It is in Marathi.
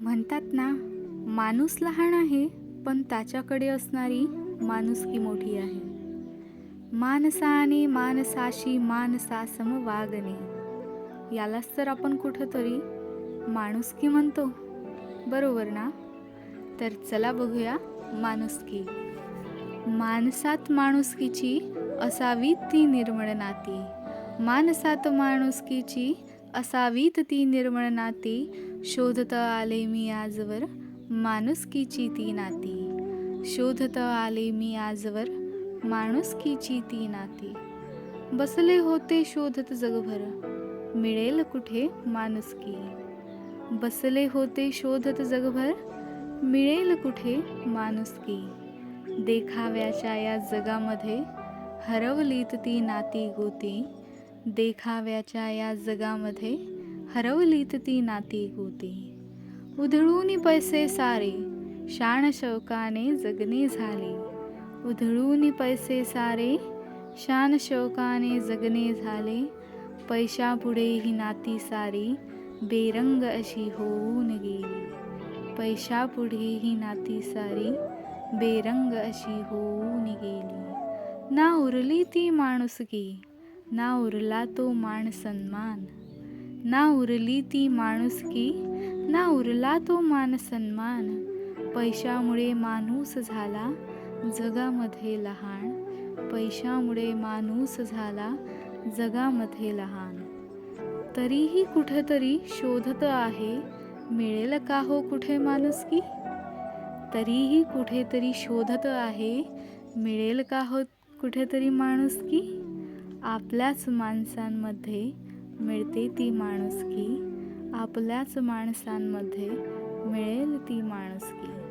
म्हणतात ना, माणूस लहान आहे पण त्याच्याकडे असणारी माणुसकी मोठी आहे. माणसाने माणसाशी माणसासम वागणे, यालाच तर आपण कुठंतरी माणुसकी म्हणतो, बरोबर ना? तर चला बघूया माणुसकी. माणसात माणुसकीची असावीत ती निर्मळ नाती. माणसात माणुसकीची असावीत ती निर्मळ नाती. शोधत आले मी आजवर माणुसकीची ती नाती. शोधत आले मी आजवर माणुसकीची ती नाती. बसले होते शोधत जगभर, मिळेल कुठे माणुसकी. बसले होते शोधत जगभर, मिळेल कुठे माणुसकी. देखाव्याच्या या जगामध्ये हरवलीत ती नाती गोती. देखाव्याच्या या जगामध्ये हरवलीत ती नाती गोती. उधळून पैसे सारे शान शौकाने जगणे झाले. उधळून पैसे सारे शान शौकाने जगणे झाले. पैशापुढे ही नाती सारी बेरंग अशी होऊन गेली. पैशापुढे ही नाती सारी बेरंग अशी होऊन गेली. ना उरली ती माणुसकी, ना उरला तो मान सन्मान. ना उरली ती माणुसकी, ना उरला तो मान सन्मान. पैशामुळे माणूस झाला जगामध्ये लहान. पैशामुळे माणूस झाला जगामध्ये लहान. तरीही कुठेतरी शोधत आहे, मिळेल का हो कुठे माणुसकी. तरीही कुठेतरी शोधत आहे, मिळेल का हो कुठेतरी माणुसकी. आपल्याच माणसांमध्ये मिळते ती माणुसकी. आपल्याच माणसांमध्ये मिळेल ती माणुसकी.